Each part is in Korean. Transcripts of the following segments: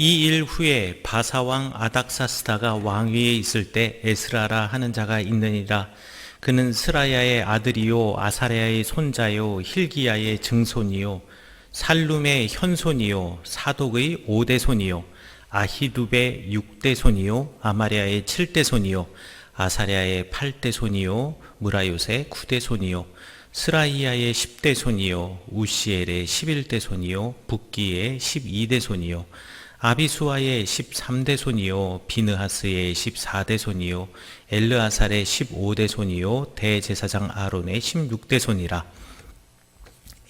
이 일 후에 바사왕 아닥사스다가 왕위에 있을 때 에스라라 하는 자가 있느니라. 그는 스라야의 아들이요 아사랴의 손자요 hil기야의 증손이요 살룸의 현손이요 사독의 5대손이요 아히두베의 6대손이요 아마랴의 7대손이요 아사랴의 8대손이요 무라요의 9대손이요 스라이야의 10대손이요 우시엘의 11대손이요 붓기의 12대손이요 아비수아의 13대손이요 비느하스의 14대손이요 엘르아살의 15대손이요 대제사장 아론의 16대손이라.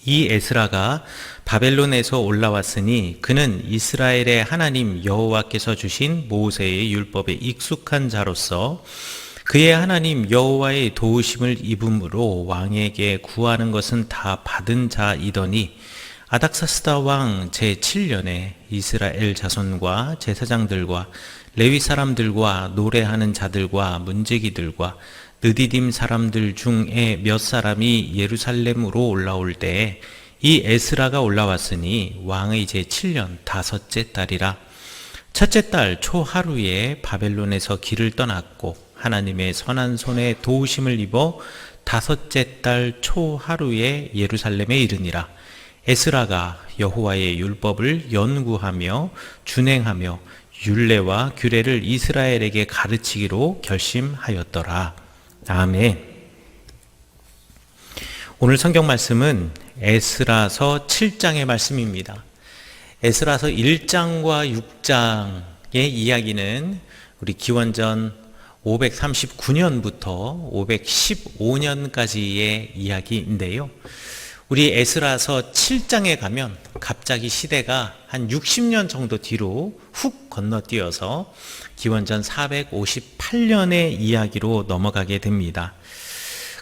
이 에스라가 바벨론에서 올라왔으니 그는 이스라엘의 하나님 여호와께서 주신 모세의 율법에 익숙한 자로서 그의 하나님 여호와의 도우심을 입음으로 왕에게 구하는 것은 다 받은 자이더니 아닥사스다 왕 제7년에 이스라엘 자손과 제사장들과 레위 사람들과 노래하는 자들과 문지기들과 느디딤 사람들 중에 몇 사람이 예루살렘으로 올라올 때에 이 에스라가 올라왔으니 왕의 제7년 다섯째 달이라. 첫째 달 초하루에 바벨론에서 길을 떠났고 하나님의 선한 손에 도우심을 입어 다섯째 달 초하루에 예루살렘에 이르니라. 에스라가 여호와의 율법을 연구하며 준행하며 율례와 규례를 이스라엘에게 가르치기로 결심하였더라. 아멘. 오늘 성경 말씀은 에스라서 7장의 말씀입니다. 에스라서 1장과 6장의 이야기는 우리 기원전 539년부터 515년까지의 이야기인데요. 우리 에스라서 7장에 가면 갑자기 시대가 한 60년 정도 뒤로 훅 건너뛰어서 기원전 458년의 이야기로 넘어가게 됩니다.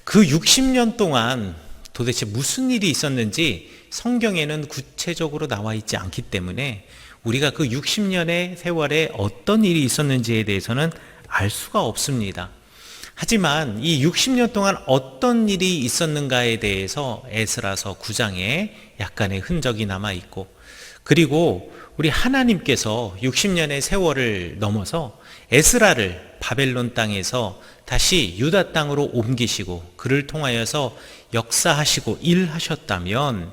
그 60년 동안 도대체 무슨 일이 있었는지 성경에는 구체적으로 나와 있지 않기 때문에 우리가 그 60년의 세월에 어떤 일이 있었는지에 대해서는 알 수가 없습니다. 하지만 이 60년 동안 어떤 일이 있었는가에 대해서 에스라서 9장에 약간의 흔적이 남아있고, 그리고 우리 하나님께서 60년의 세월을 넘어서 에스라를 바벨론 땅에서 다시 유다 땅으로 옮기시고 그를 통하여서 역사하시고 일하셨다면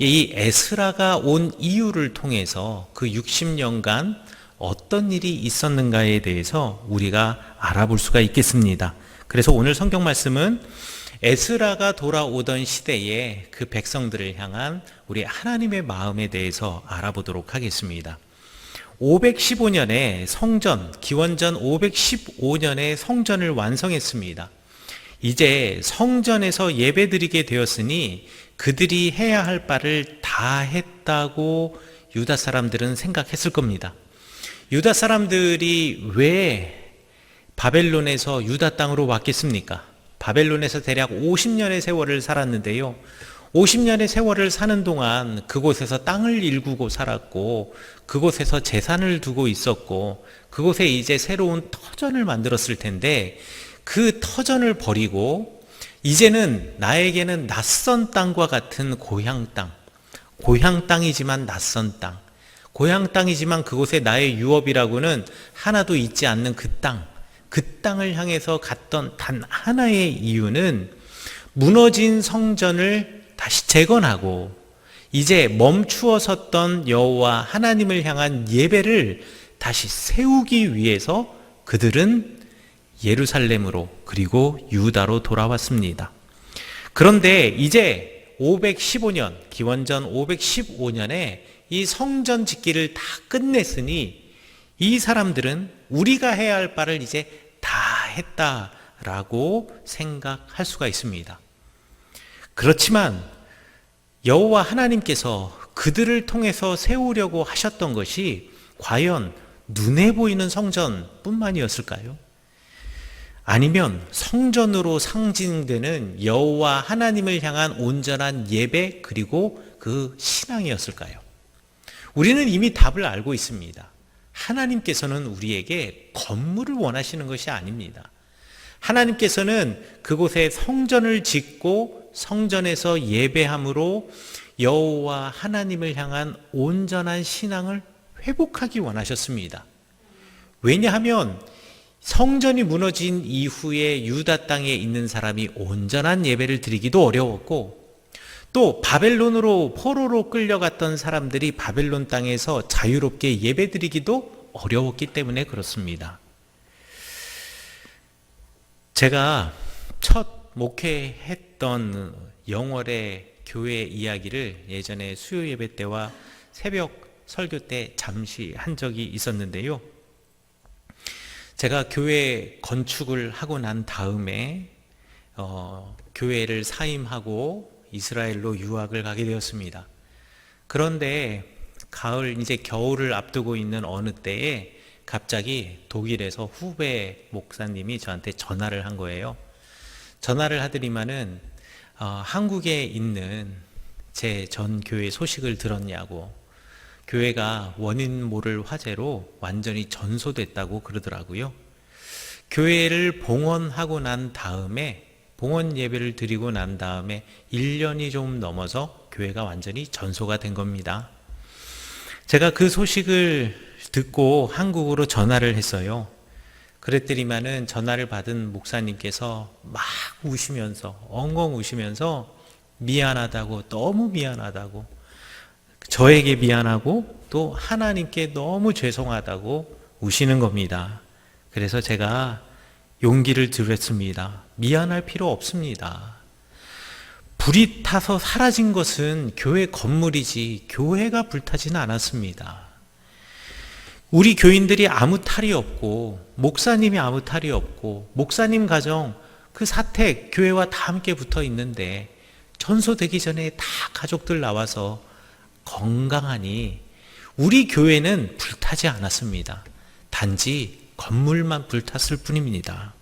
이 에스라가 온 이유를 통해서 그 60년간 어떤 일이 있었는가에 대해서 우리가 알아볼 수가 있겠습니다. 그래서 오늘 성경 말씀은 에스라가 돌아오던 시대에 그 백성들을 향한 우리 하나님의 마음에 대해서 알아보도록 하겠습니다. 515년에 성전, 기원전 515년에 성전을 완성했습니다. 이제 성전에서 예배드리게 되었으니 그들이 해야 할 바를 다 했다고 유다 사람들은 생각했을 겁니다. 유다 사람들이 왜 바벨론에서 유다 땅으로 왔겠습니까? 바벨론에서 대략 50년의 세월을 살았는데요. 50년의 세월을 사는 동안 그곳에서 땅을 일구고 살았고 그곳에서 재산을 두고 있었고 그곳에 이제 새로운 터전을 만들었을 텐데 그 터전을 버리고 이제는 나에게는 낯선 땅과 같은 고향 땅, 고향 땅이지만 낯선 땅, 고향 땅이지만 그곳에 나의 유업이라고는 하나도 있지 않는 그 땅을 향해서 갔던 단 하나의 이유는 무너진 성전을 다시 재건하고 이제 멈추어 섰던 여호와 하나님을 향한 예배를 다시 세우기 위해서 그들은 예루살렘으로 그리고 유다로 돌아왔습니다. 그런데 이제 515년, 기원전 515년에 이 성전 짓기를 다 끝냈으니 이 사람들은 우리가 해야 할 바를 이제 다 했다라고 생각할 수가 있습니다. 그렇지만 여호와 하나님께서 그들을 통해서 세우려고 하셨던 것이 과연 눈에 보이는 성전뿐만이었을까요? 아니면 성전으로 상징되는 여호와 하나님을 향한 온전한 예배 그리고 그 신앙이었을까요? 우리는 이미 답을 알고 있습니다. 하나님께서는 우리에게 건물을 원하시는 것이 아닙니다. 하나님께서는 그곳에 성전을 짓고 성전에서 예배함으로 여호와 하나님을 향한 온전한 신앙을 회복하기 원하셨습니다. 왜냐하면 성전이 무너진 이후에 유다 땅에 있는 사람이 온전한 예배를 드리기도 어려웠고, 또 바벨론으로 포로로 끌려갔던 사람들이 바벨론 땅에서 자유롭게 예배드리기도 어려웠기 때문에 그렇습니다. 제가 첫 목회했던 영월의 교회 이야기를 예전에 수요 예배 때와 새벽 설교 때 잠시 한 적이 있었는데요. 제가 교회 건축을 하고 난 다음에 교회를 사임하고 이스라엘로 유학을 가게 되었습니다. 그런데 가을, 이제 겨울을 앞두고 있는 어느 때에 갑자기 독일에서 후배 목사님이 저한테 전화를 한 거예요. 전화를 하더니만은 한국에 있는 제 전 교회 소식을 들었냐고, 교회가 원인 모를 화재로 완전히 전소됐다고 그러더라고요. 교회를 봉헌하고 난 다음에, 봉헌 예배를 드리고 난 다음에 1년이 좀 넘어서 교회가 완전히 전소가 된 겁니다. 제가 그 소식을 듣고 한국으로 전화를 했어요. 그랬더니만은 전화를 받은 목사님께서 막 우시면서, 엉엉 우시면서 미안하다고, 너무 미안하다고, 저에게 미안하고 또 하나님께 너무 죄송하다고 우시는 겁니다. 그래서 제가 용기를 드렸습니다. 미안할 필요 없습니다. 불이 타서 사라진 것은 교회 건물이지 교회가 불타지는 않았습니다. 우리 교인들이 아무 탈이 없고, 목사님이 아무 탈이 없고, 목사님 가정 그 사택 교회와 다 함께 붙어 있는데 전소되기 전에 다 가족들 나와서 건강하니 우리 교회는 불타지 않았습니다. 단지 건물만 불탔을 뿐입니다.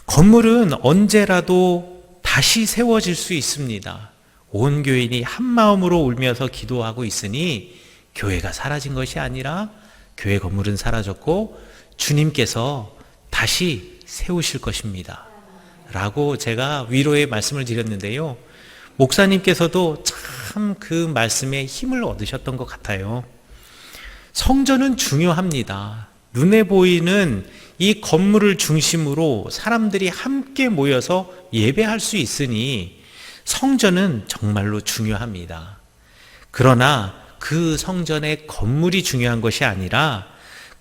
건물은 언제라도 다시 세워질 수 있습니다. 온 교인이 한 마음으로 울면서 기도하고 있으니 교회가 사라진 것이 아니라 교회 건물은 사라졌고 주님께서 다시 세우실 것입니다. 라고 제가 위로의 말씀을 드렸는데요. 목사님께서도 참 그 말씀에 힘을 얻으셨던 것 같아요. 성전은 중요합니다. 눈에 보이는 이 건물을 중심으로 사람들이 함께 모여서 예배할 수 있으니 성전은 정말로 중요합니다. 그러나 그 성전의 건물이 중요한 것이 아니라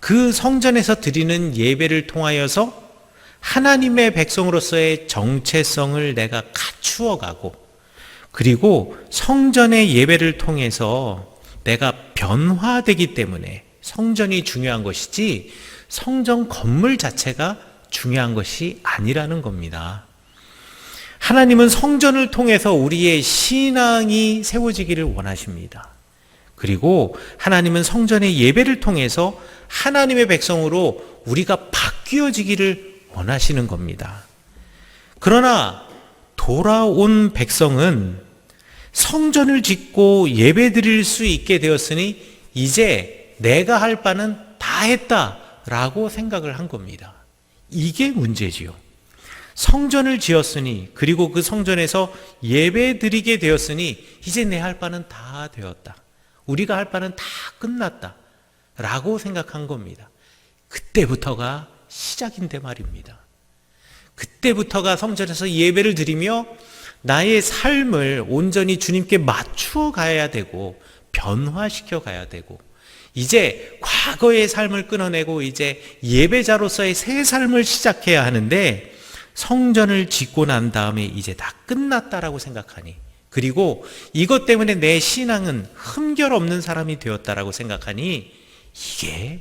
그 성전에서 드리는 예배를 통하여서 하나님의 백성으로서의 정체성을 내가 갖추어가고, 그리고 성전의 예배를 통해서 내가 변화되기 때문에 성전이 중요한 것이지 성전 건물 자체가 중요한 것이 아니라는 겁니다. 하나님은 성전을 통해서 우리의 신앙이 세워지기를 원하십니다. 그리고 하나님은 성전의 예배를 통해서 하나님의 백성으로 우리가 바뀌어지기를 원하시는 겁니다. 그러나 돌아온 백성은 성전을 짓고 예배 드릴 수 있게 되었으니 이제 내가 할 바는 다 했다라고 생각을 한 겁니다. 이게 문제지요. 성전을 지었으니, 그리고 그 성전에서 예배 드리게 되었으니 이제 내 할 바는 다 되었다, 우리가 할 바는 다 끝났다 라고 생각한 겁니다. 그때부터가 시작인데 말입니다. 그때부터가 성전에서 예배를 드리며 나의 삶을 온전히 주님께 맞추어 가야 되고 변화시켜 가야 되고, 이제 과거의 삶을 끊어내고 이제 예배자로서의 새 삶을 시작해야 하는데, 성전을 짓고 난 다음에 이제 다 끝났다라고 생각하니, 그리고 이것 때문에 내 신앙은 흠결 없는 사람이 되었다라고 생각하니, 이게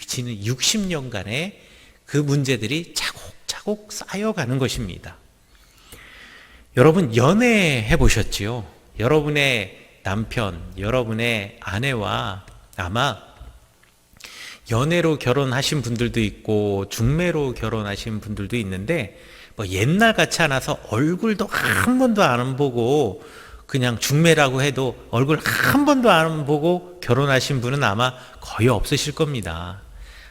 지난 60년간의 그 문제들이 차곡차곡 쌓여가는 것입니다. 여러분 연애해 보셨지요? 여러분의 남편, 여러분의 아내와 아마 연애로 결혼하신 분들도 있고 중매로 결혼하신 분들도 있는데, 뭐 옛날 같지 않아서 얼굴도 한 번도 안 보고, 그냥 중매라고 해도 얼굴 한 번도 안 보고 결혼하신 분은 아마 거의 없으실 겁니다.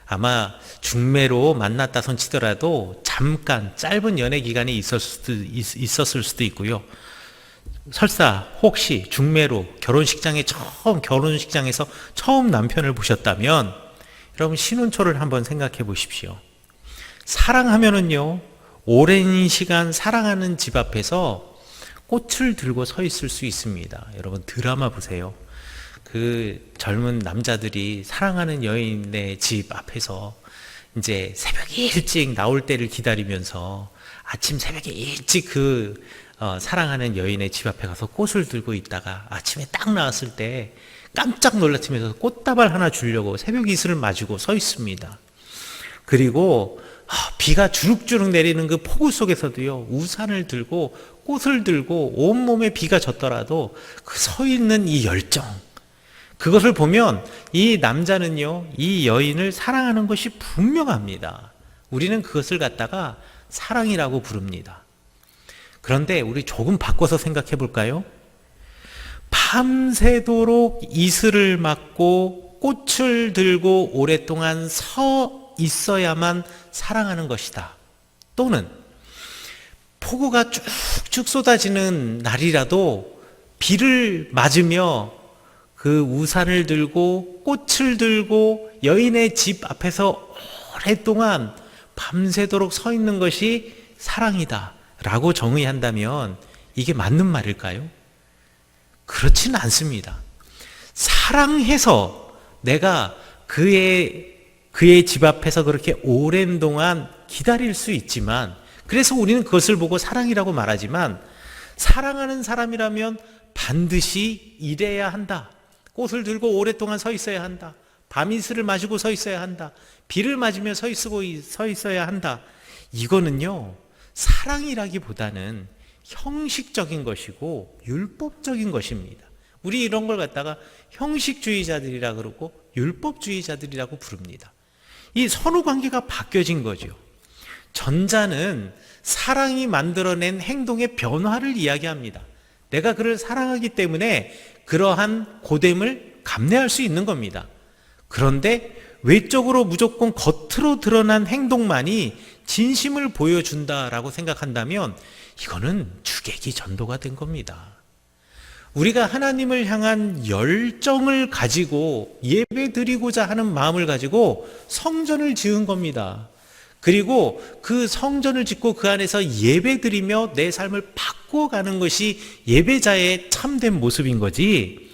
아마 중매로 만났다 손치더라도 잠깐 짧은 연애 기간이 있었을 수도 있고요. 설사 혹시 중매로 결혼식장에서 처음 남편을 보셨다면 여러분 신혼초를 한번 생각해 보십시오. 사랑하면은요, 오랜 시간 사랑하는 집 앞에서 꽃을 들고 서 있을 수 있습니다. 여러분 드라마 보세요. 그 젊은 남자들이 사랑하는 여인의 집 앞에서 이제 새벽에 일찍 나올 때를 기다리면서 아침 새벽에 일찍 사랑하는 여인의 집 앞에 가서 꽃을 들고 있다가 아침에 딱 나왔을 때 깜짝 놀라치면서 꽃다발 하나 주려고 새벽 이슬을 맞고 서 있습니다. 그리고 비가 주룩주룩 내리는 그 폭우 속에서도요, 우산을 들고 꽃을 들고 온몸에 비가 젖더라도 그 서 있는 이 열정, 그것을 보면 이 남자는요, 이 여인을 사랑하는 것이 분명합니다. 우리는 그것을 갖다가 사랑이라고 부릅니다. 그런데 우리 조금 바꿔서 생각해 볼까요? 밤새도록 이슬을 맞고 꽃을 들고 오랫동안 서 있어야만 사랑하는 것이다. 또는 폭우가 쭉쭉 쏟아지는 날이라도 비를 맞으며 그 우산을 들고 꽃을 들고 여인의 집 앞에서 오랫동안 밤새도록 서 있는 것이 사랑이다 라고 정의한다면 이게 맞는 말일까요? 그렇지는 않습니다. 사랑해서 내가 그의 집 앞에서 그렇게 오랜 동안 기다릴 수 있지만, 그래서 우리는 그것을 보고 사랑이라고 말하지만, 사랑하는 사람이라면 반드시 이래야 한다. 꽃을 들고 오랫동안 서 있어야 한다. 밤이슬을 마시고 서 있어야 한다. 비를 맞으며 서 있어야 한다. 이거는요, 사랑이라기보다는 형식적인 것이고 율법적인 것입니다. 우리 이런 걸 갖다가 형식주의자들이라 그러고 율법주의자들이라고 부릅니다. 이 선후 관계가 바뀌어진 거죠. 전자는 사랑이 만들어낸 행동의 변화를 이야기합니다. 내가 그를 사랑하기 때문에 그러한 고됨을 감내할 수 있는 겁니다. 그런데 외적으로 무조건 겉으로 드러난 행동만이 진심을 보여준다라고 생각한다면 이거는 주객이 전도가 된 겁니다. 우리가 하나님을 향한 열정을 가지고 예배드리고자 하는 마음을 가지고 성전을 지은 겁니다. 그리고 그 성전을 짓고 그 안에서 예배드리며 내 삶을 바꿔가는 것이 예배자의 참된 모습인 거지,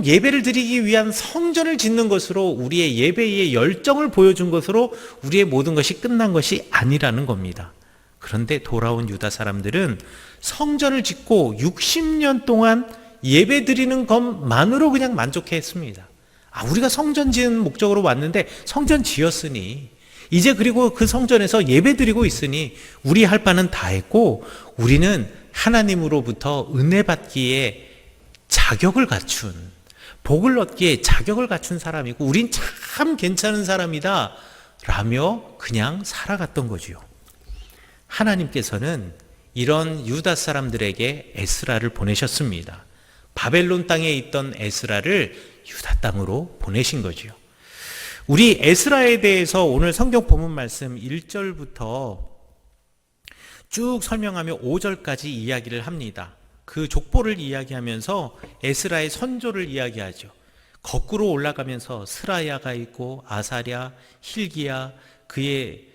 예배를 드리기 위한 성전을 짓는 것으로 우리의 예배의 열정을 보여준 것으로 우리의 모든 것이 끝난 것이 아니라는 겁니다. 그런데 돌아온 유다 사람들은 성전을 짓고 60년 동안 예배 드리는 것만으로 그냥 만족했습니다. 우리가 성전 지은 목적으로 왔는데 성전 지었으니 이제 그리고 그 성전에서 예배 드리고 있으니 우리 할 바는 다 했고 우리는 하나님으로부터 은혜 받기에 자격을 갖춘, 복을 얻기에 자격을 갖춘 사람이고 우린 참 괜찮은 사람이다 라며 그냥 살아갔던 거지요. 하나님께서는 이런 유다 사람들에게 에스라를 보내셨습니다. 바벨론 땅에 있던 에스라를 유다 땅으로 보내신 거지요. 우리 에스라에 대해서 오늘 성경 본문 말씀 1절부터 쭉 설명하며 5절까지 이야기를 합니다. 그 족보를 이야기하면서 에스라의 선조를 이야기하죠. 거꾸로 올라가면서 스라야가 있고 아사랴, hil기야, 그의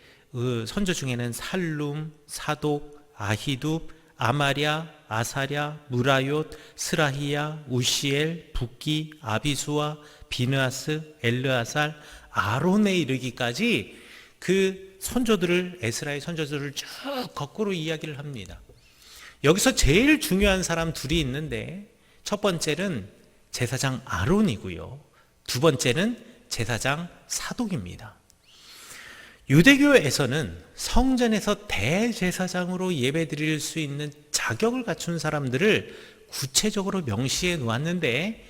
선조 중에는 살룸, 사독, 아히둡, 아마랴, 아사랴, 무라욤, 스라히야, 우시엘, 붓기, 아비수아, 비느하스, 엘르아살, 아론에 이르기까지 그 선조들을, 에스라의 선조들을 쭉 거꾸로 이야기를 합니다. 여기서 제일 중요한 사람 둘이 있는데 첫 번째는 제사장 아론이고요. 두 번째는 제사장 사독입니다. 유대교에서는 성전에서 대제사장으로 예배드릴 수 있는 자격을 갖춘 사람들을 구체적으로 명시해 놓았는데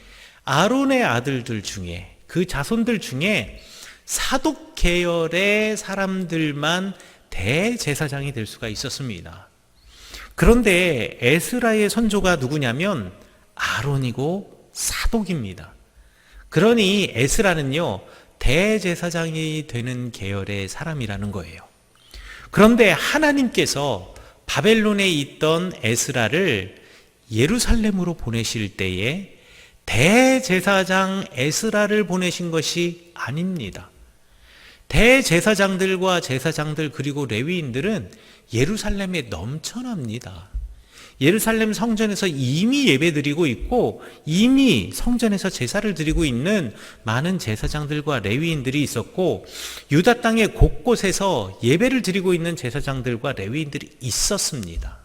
아론의 아들들 중에, 그 자손들 중에 사독 계열의 사람들만 대제사장이 될 수가 있었습니다. 그런데 에스라의 선조가 누구냐면 아론이고 사독입니다. 그러니 에스라는요, 대제사장이 되는 계열의 사람이라는 거예요. 그런데 하나님께서 바벨론에 있던 에스라를 예루살렘으로 보내실 때에 대제사장 에스라를 보내신 것이 아닙니다. 대제사장들과 제사장들 그리고 레위인들은 예루살렘에 넘쳐납니다. 예루살렘 성전에서 이미 예배드리고 있고 이미 성전에서 제사를 드리고 있는 많은 제사장들과 레위인들이 있었고 유다 땅의 곳곳에서 예배를 드리고 있는 제사장들과 레위인들이 있었습니다.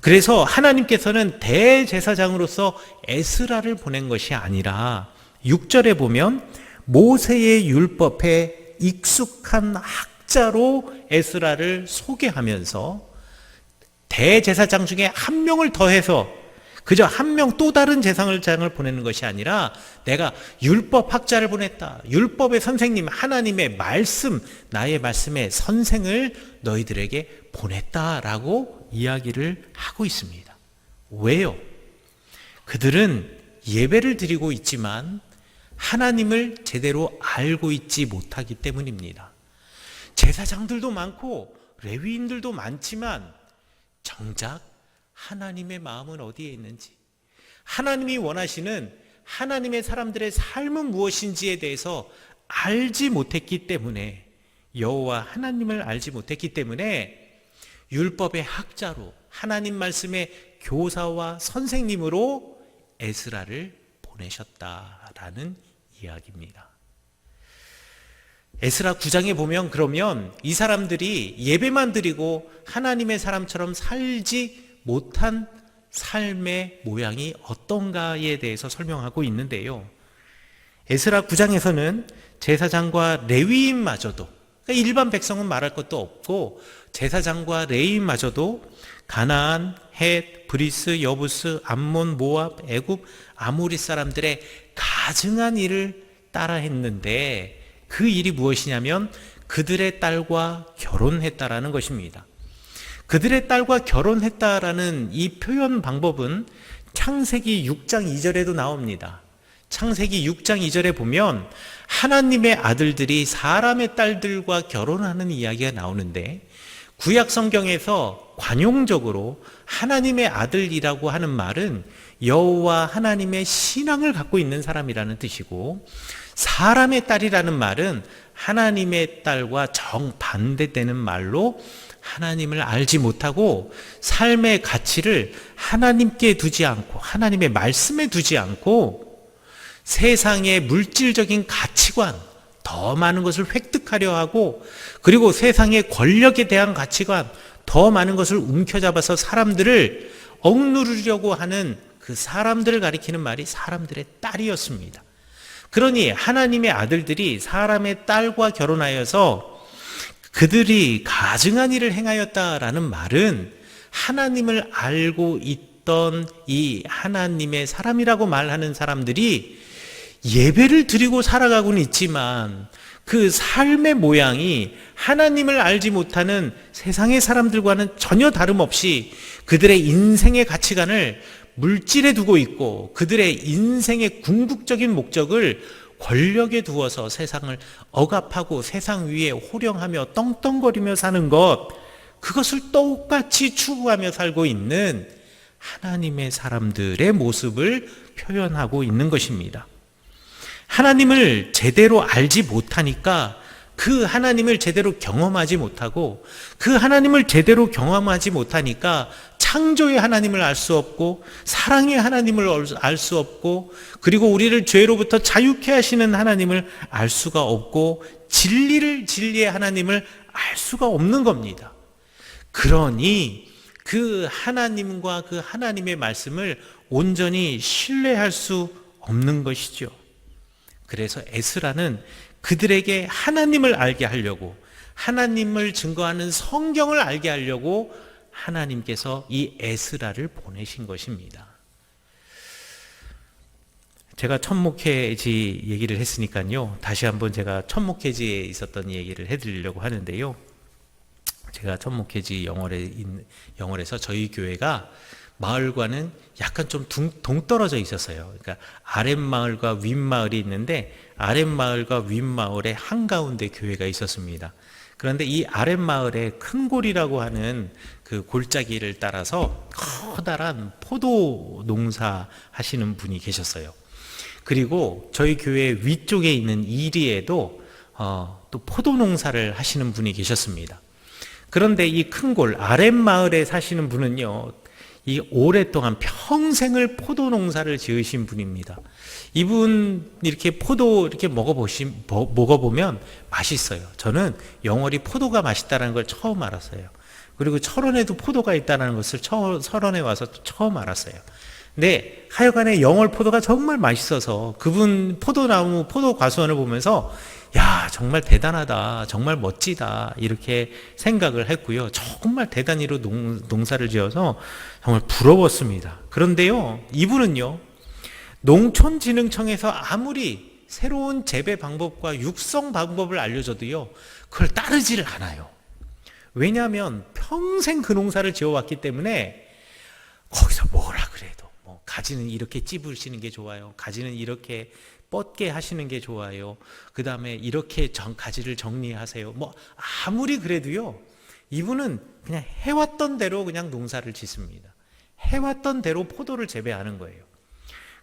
그래서 하나님께서는 대제사장으로서 에스라를 보낸 것이 아니라 6절에 보면 모세의 율법에 익숙한 학자로 에스라를 소개하면서 대제사장 중에 한 명을 더해서 그저 한 명 또 다른 제사장을 보내는 것이 아니라 내가 율법 학자를 보냈다. 율법의 선생님 하나님의 말씀, 나의 말씀의 선생을 너희들에게 보냈다라고 이야기를 하고 있습니다. 왜요? 그들은 예배를 드리고 있지만 하나님을 제대로 알고 있지 못하기 때문입니다. 제사장들도 많고 레위인들도 많지만 정작 하나님의 마음은 어디에 있는지, 하나님이 원하시는 하나님의 사람들의 삶은 무엇인지에 대해서 알지 못했기 때문에, 여호와 하나님을 알지 못했기 때문에 율법의 학자로 하나님 말씀의 교사와 선생님으로 에스라를 보내셨다라는 이야기입니다. 에스라 9장에 보면 그러면 이 사람들이 예배만 드리고 하나님의 사람처럼 살지 못한 삶의 모양이 어떤가에 대해서 설명하고 있는데요. 에스라 9장에서는 제사장과 레위인마저도, 그러니까 일반 백성은 말할 것도 없고 제사장과 레위인마저도 가나안, 헷, 브리스, 여부스, 암몬, 모압, 애굽, 아모리 사람들의 가증한 일을 따라 했는데 그 일이 무엇이냐면 그들의 딸과 결혼했다라는 것입니다. 그들의 딸과 결혼했다라는 이 표현 방법은 창세기 6장 2절에도 나옵니다. 창세기 6장 2절에 보면 하나님의 아들들이 사람의 딸들과 결혼하는 이야기가 나오는데 구약 성경에서 관용적으로 하나님의 아들이라고 하는 말은 여호와 하나님의 신앙을 갖고 있는 사람이라는 뜻이고 사람의 딸이라는 말은 하나님의 딸과 정반대되는 말로 하나님을 알지 못하고 삶의 가치를 하나님께 두지 않고 하나님의 말씀에 두지 않고 세상의 물질적인 가치관, 더 많은 것을 획득하려 하고 그리고 세상의 권력에 대한 가치관, 더 많은 것을 움켜잡아서 사람들을 억누르려고 하는 그 사람들을 가리키는 말이 사람들의 딸이었습니다. 그러니 하나님의 아들들이 사람의 딸과 결혼하여서 그들이 가증한 일을 행하였다라는 말은 하나님을 알고 있던 이 하나님의 사람이라고 말하는 사람들이 예배를 드리고 살아가고는 있지만 그 삶의 모양이 하나님을 알지 못하는 세상의 사람들과는 전혀 다름없이 그들의 인생의 가치관을 물질에 두고 있고 그들의 인생의 궁극적인 목적을 권력에 두어서 세상을 억압하고 세상 위에 호령하며 떵떵거리며 사는 것, 그것을 똑같이 추구하며 살고 있는 하나님의 사람들의 모습을 표현하고 있는 것입니다. 하나님을 제대로 알지 못하니까 그 하나님을 제대로 경험하지 못하고 그 하나님을 제대로 경험하지 못하니까 창조의 하나님을 알 수 없고 사랑의 하나님을 알 수 없고 그리고 우리를 죄로부터 자유케 하시는 하나님을 알 수가 없고 진리의 하나님을 알 수가 없는 겁니다. 그러니 그 하나님과 그 하나님의 말씀을 온전히 신뢰할 수 없는 것이죠. 그래서 에스라는 그들에게 하나님을 알게 하려고 하나님을 증거하는 성경을 알게 하려고 하나님께서 이 에스라를 보내신 것입니다. 제가 천목회지 얘기를 했으니까요. 다시 한번 제가 천목회지에 있었던 얘기를 해드리려고 하는데요. 제가 천목회지 영월에서 저희 교회가 마을과는 약간 좀 동떨어져 있었어요. 그러니까 아랫마을과 윗마을이 있는데 아랫마을과 윗마을의 한가운데 교회가 있었습니다. 그런데 이 아랫마을에 큰골이라고 하는 그 골짜기를 따라서 커다란 포도 농사 하시는 분이 계셨어요. 그리고 저희 교회 위쪽에 있는 이리에도 또 포도 농사를 하시는 분이 계셨습니다. 그런데 이 큰골 아랫마을에 사시는 분은요, 이 오랫동안 평생을 포도 농사를 지으신 분입니다. 이분 이렇게 포도 이렇게 먹어보면 맛있어요. 저는 영월이 포도가 맛있다는 걸 처음 알았어요. 그리고 철원에도 포도가 있다는 것을 철원에 와서 처음 알았어요. 근데 하여간에 영월 포도가 정말 맛있어서 그분 포도나무, 포도 과수원을 보면서 야, 정말 대단하다, 정말 멋지다 이렇게 생각을 했고요. 정말 대단히로 농사를 지어서 정말 부러웠습니다. 그런데요, 이분은요, 농촌진흥청에서 아무리 새로운 재배 방법과 육성 방법을 알려줘도요, 그걸 따르지를 않아요. 왜냐하면 평생 그 농사를 지어왔기 때문에 거기서 뭐라 그래도 가지는 이렇게 찝으시는 게 좋아요. 가지는 이렇게 뻗게 하시는 게 좋아요. 그 다음에 이렇게 가지를 정리하세요. 아무리 그래도요, 이분은 그냥 해왔던 대로 그냥 농사를 짓습니다. 해왔던 대로 포도를 재배하는 거예요.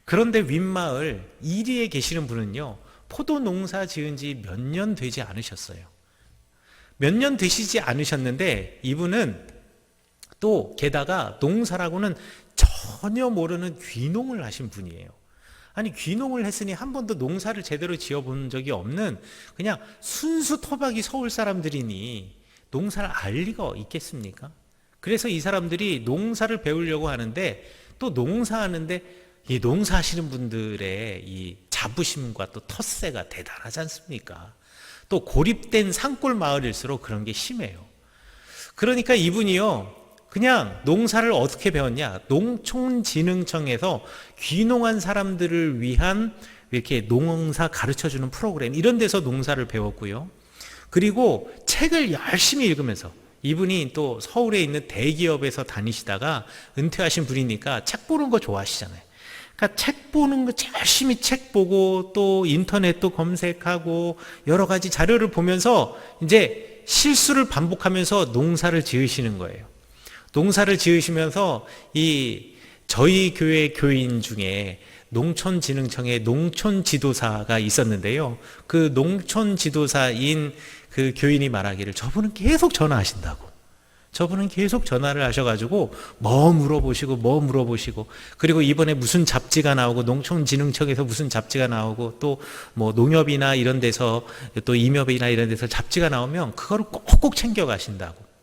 그런데 윗마을 이리에 계시는 분은요, 포도 농사 지은 지 몇 년 되지 않으셨어요. 몇 년 되시지 않으셨는데 이분은 또 게다가 농사라고는 전혀 모르는 귀농을 하신 분이에요. 아니, 귀농을 했으니 한 번도 농사를 제대로 지어본 적이 없는 그냥 순수 토박이 서울 사람들이니 농사를 알 리가 있겠습니까? 그래서 이 사람들이 농사를 배우려고 하는데, 또 농사하는데 이 농사하시는 분들의 이 자부심과 또 텃세가 대단하지 않습니까? 또 고립된 산골 마을일수록 그런 게 심해요. 그러니까 이분이요, 그냥 농사를 어떻게 배웠냐? 농촌진흥청에서 귀농한 사람들을 위한 이렇게 농사 가르쳐주는 프로그램, 이런 데서 농사를 배웠고요. 그리고 책을 열심히 읽으면서, 이분이 또 서울에 있는 대기업에서 다니시다가 은퇴하신 분이니까 책 보는 거 좋아하시잖아요. 그러니까 책 보는 거, 열심히 책 보고 또 인터넷도 검색하고 여러 가지 자료를 보면서 이제 실수를 반복하면서 농사를 지으시는 거예요. 농사를 지으시면서 저희 교회 교인 중에 농촌진흥청의 농촌지도사가 있었는데요. 그 농촌지도사인 그 교인이 말하기를 저분은 계속 전화하신다고. 저분은 계속 전화를 하셔가지고 뭐 물어보시고 그리고 이번에 무슨 잡지가 나오고 농촌진흥청에서 무슨 잡지가 나오고 또 농협이나 이런 데서 또 임협이나 이런 데서 잡지가 나오면 그거를 꼭꼭 챙겨가신다고.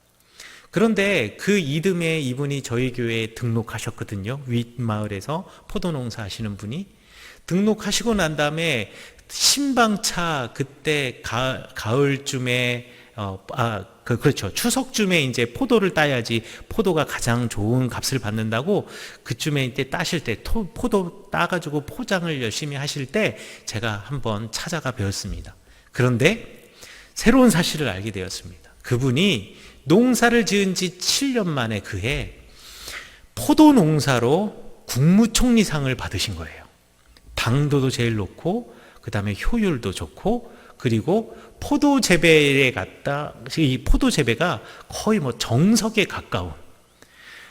그런데 그 이듬해 이분이 저희 교회에 등록하셨거든요. 윗마을에서 포도농사 하시는 분이 등록하시고 난 다음에 신방차 그때 가을쯤에 그렇죠. 추석쯤에 이제 포도를 따야지 포도가 가장 좋은 값을 받는다고, 그쯤에 이때 따실 때 포도 따가지고 포장을 열심히 하실 때 제가 한번 찾아가 배웠습니다. 그런데 새로운 사실을 알게 되었습니다. 그분이 농사를 지은 지 7년 만에 그해 포도 농사로 국무총리상을 받으신 거예요. 당도도 제일 높고 그 다음에 효율도 좋고, 그리고 포도 재배에 이 포도 재배가 거의 정석에 가까운.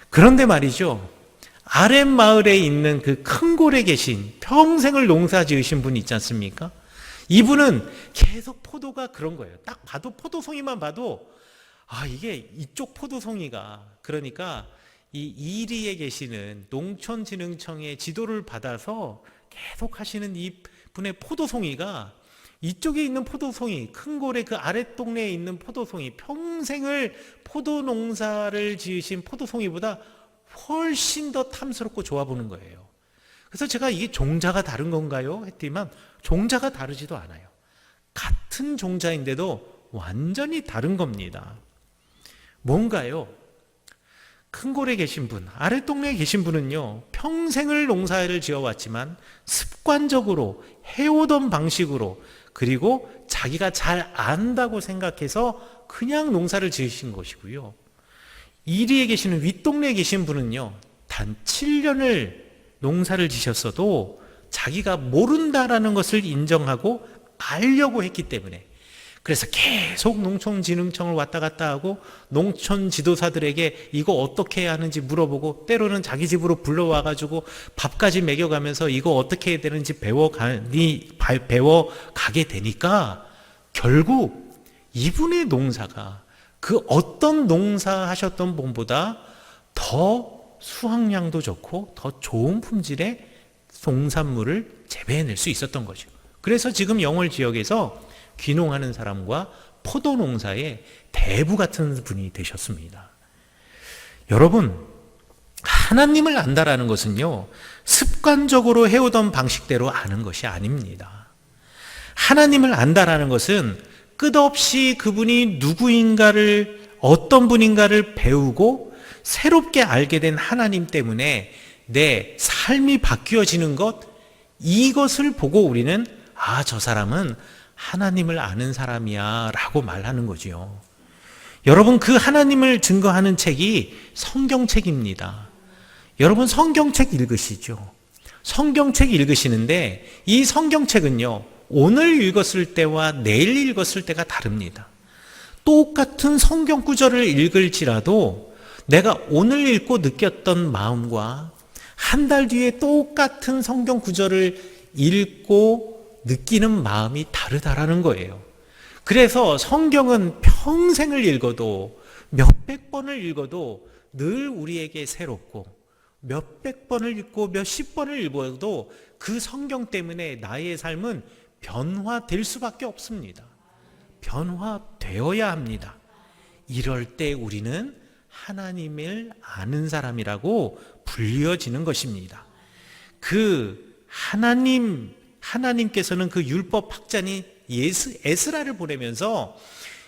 그런데 말이죠, 아랫마을에 있는 그 큰 골에 계신 평생을 농사 지으신 분이 있지 않습니까? 이분은 계속 포도가 그런 거예요. 딱 봐도 포도송이만 봐도 이게 이쪽 포도송이가, 그러니까 이 이리에 계시는 농촌진흥청의 지도를 받아서 계속 하시는 이 분의 포도송이가 이쪽에 있는 포도송이, 큰골의 그 아랫동네에 있는 포도송이, 평생을 포도 농사를 지으신 포도송이보다 훨씬 더 탐스럽고 좋아 보는 거예요. 그래서 제가 이게 종자가 다른 건가요? 했더니만 종자가 다르지도 않아요. 같은 종자인데도 완전히 다른 겁니다. 뭔가요? 큰골에 계신 분, 아랫동네에 계신 분은요, 평생을 농사를 지어왔지만 습관적으로 해오던 방식으로, 그리고 자기가 잘 안다고 생각해서 그냥 농사를 지으신 것이고요. 이리에 계시는 윗동네에 계신 분은요, 단 7년을 농사를 지셨어도 자기가 모른다라는 것을 인정하고 알려고 했기 때문에, 그래서 계속 농촌진흥청을 왔다 갔다 하고 농촌 지도사들에게 이거 어떻게 해야 하는지 물어보고 때로는 자기 집으로 불러와가지고 밥까지 먹여가면서 이거 어떻게 해야 되는지 배워가게 되니까 결국 이분의 농사가 그 어떤 농사 하셨던 분보다 더 수확량도 좋고 더 좋은 품질의 농산물을 재배해낼 수 있었던 거죠. 그래서 지금 영월 지역에서 귀농하는 사람과 포도 농사의 대부 같은 분이 되셨습니다. 여러분, 하나님을 안다라는 것은요, 습관적으로 해오던 방식대로 아는 것이 아닙니다. 하나님을 안다라는 것은 끝없이 그분이 누구인가를, 어떤 분인가를 배우고 새롭게 알게 된 하나님 때문에 내 삶이 바뀌어지는 것, 이것을 보고 우리는 저 사람은 하나님을 아는 사람이야 라고 말하는 거지요. 여러분, 그 하나님을 증거하는 책이 성경책입니다. 여러분, 성경책 읽으시죠? 성경책 읽으시는데 이 성경책은요, 오늘 읽었을 때와 내일 읽었을 때가 다릅니다. 똑같은 성경 구절을 읽을지라도 내가 오늘 읽고 느꼈던 마음과 한 달 뒤에 똑같은 성경 구절을 읽고 느끼는 마음이 다르다라는 거예요. 그래서 성경은 평생을 읽어도 몇백 번을 읽어도 늘 우리에게 새롭고 몇백 번을 읽고 몇십 번을 읽어도 그 성경 때문에 나의 삶은 변화될 수밖에 없습니다. 변화되어야 합니다. 이럴 때 우리는 하나님을 아는 사람이라고 불려지는 것입니다. 그 하나님께서는 그 율법 학자인 에스라를 보내면서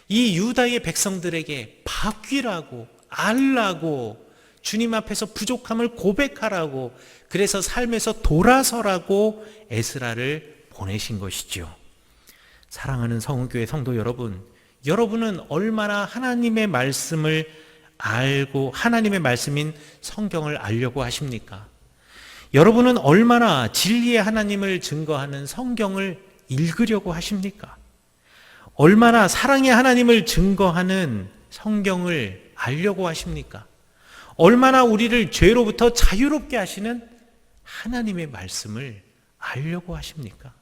이 유다의 백성들에게 바뀌라고, 알라고, 주님 앞에서 부족함을 고백하라고, 그래서 삶에서 돌아서라고 에스라를 보내신 것이죠. 사랑하는 성은교회 성도 여러분, 여러분은 얼마나 하나님의 말씀을 알고 하나님의 말씀인 성경을 알려고 하십니까? 여러분은 얼마나 진리의 하나님을 증거하는 성경을 읽으려고 하십니까? 얼마나 사랑의 하나님을 증거하는 성경을 알려고 하십니까? 얼마나 우리를 죄로부터 자유롭게 하시는 하나님의 말씀을 알려고 하십니까?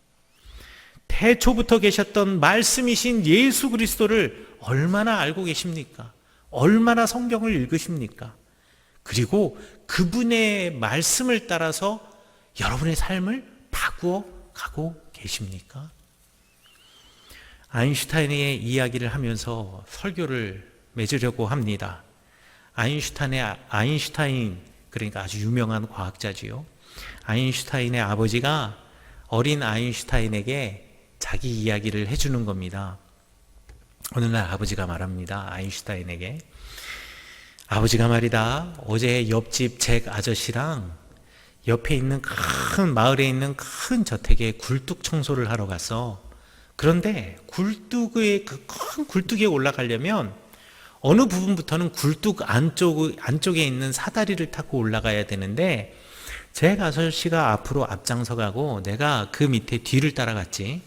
태초부터 계셨던 말씀이신 예수 그리스도를 얼마나 알고 계십니까? 얼마나 성경을 읽으십니까? 그리고 그분의 말씀을 따라서 여러분의 삶을 바꾸어 가고 계십니까? 아인슈타인의 이야기를 하면서 설교를 맺으려고 합니다. 아인슈타인, 그러니까 아주 유명한 과학자지요. 아인슈타인의 아버지가 어린 아인슈타인에게 자기 이야기를 해주는 겁니다. 어느 날 아버지가 말합니다. 아인슈타인에게, 아버지가 말이다, 어제 옆집 잭 아저씨랑 옆에 있는 마을에 있는 큰 저택에 굴뚝 청소를 하러 갔어. 그런데 굴뚝의 그 큰 굴뚝에 올라가려면 어느 부분부터는 굴뚝 안쪽에 있는 사다리를 타고 올라가야 되는데 잭 아저씨가 앞으로 앞장서 가고 내가 그 밑에 뒤를 따라갔지.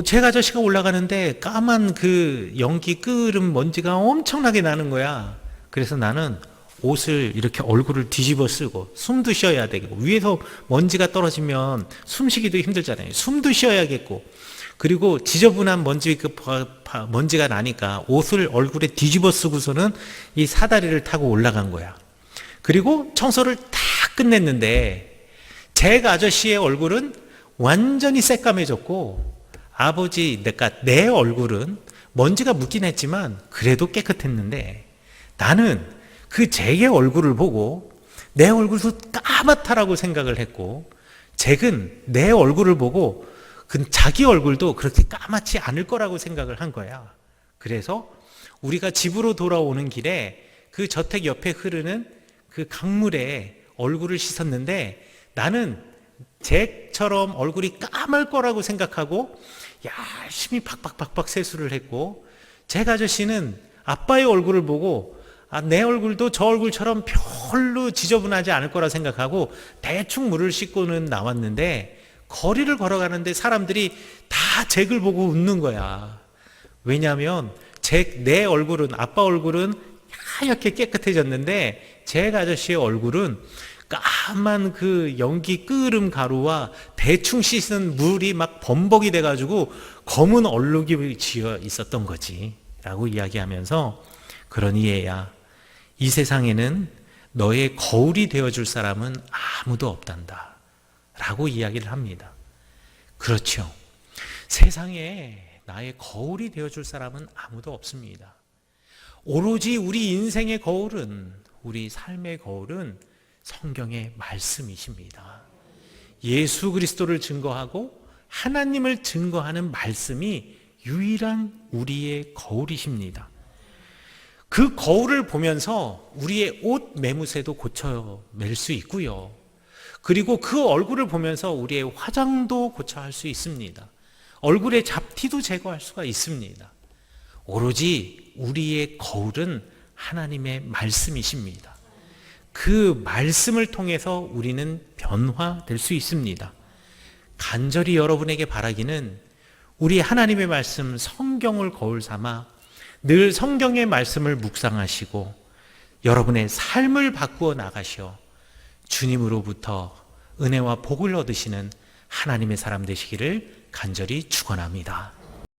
잭 아저씨가 올라가는데 까만 그 연기 끓은 먼지가 엄청나게 나는 거야. 그래서 나는 옷을 이렇게 얼굴을 뒤집어 쓰고 숨도 쉬어야 되고, 위에서 먼지가 떨어지면 숨쉬기도 힘들잖아요. 숨도 쉬어야겠고, 그리고 지저분한 먼지가 나니까 옷을 얼굴에 뒤집어 쓰고서는 이 사다리를 타고 올라간 거야. 그리고 청소를 다 끝냈는데 잭 아저씨의 얼굴은 완전히 새까매졌고, 그러니까 내 얼굴은 먼지가 묻긴 했지만 그래도 깨끗했는데, 나는 그 잭의 얼굴을 보고 내 얼굴도 까맣다라고 생각을 했고, 잭은 내 얼굴을 보고 자기 얼굴도 그렇게 까맣지 않을 거라고 생각을 한 거야. 그래서 우리가 집으로 돌아오는 길에 그 저택 옆에 흐르는 그 강물에 얼굴을 씻었는데, 나는 잭처럼 얼굴이 까말 거라고 생각하고 열심히 박박박박 세수를 했고, 잭 아저씨는 아빠의 얼굴을 보고 내 얼굴도 저 얼굴처럼 별로 지저분하지 않을 거라 생각하고 대충 물을 씻고는 나왔는데, 거리를 걸어가는데 사람들이 다 잭을 보고 웃는 거야. 왜냐하면 내 얼굴은, 아빠 얼굴은 하얗게 깨끗해졌는데 제 아저씨의 얼굴은 까만 그 연기 끓음 가루와 대충 씻은 물이 막 범벅이 돼가지고 검은 얼룩이 지어 있었던 거지 라고 이야기하면서, 그러니 얘야, 이 세상에는 너의 거울이 되어줄 사람은 아무도 없단다 라고 이야기를 합니다. 그렇죠. 세상에 나의 거울이 되어줄 사람은 아무도 없습니다. 오로지 우리 인생의 거울은, 우리 삶의 거울은 성경의 말씀이십니다. 예수 그리스도를 증거하고 하나님을 증거하는 말씀이 유일한 우리의 거울이십니다. 그 거울을 보면서 우리의 옷 매무새도 고쳐낼 수 있고요. 그리고 그 얼굴을 보면서 우리의 화장도 고쳐할 수 있습니다. 얼굴의 잡티도 제거할 수가 있습니다. 오로지 우리의 거울은 하나님의 말씀이십니다. 그 말씀을 통해서 우리는 변화될 수 있습니다. 간절히 여러분에게 바라기는, 우리 하나님의 말씀 성경을 거울 삼아 늘 성경의 말씀을 묵상하시고 여러분의 삶을 바꾸어 나가셔 주님으로부터 은혜와 복을 얻으시는 하나님의 사람 되시기를 간절히 축원합니다.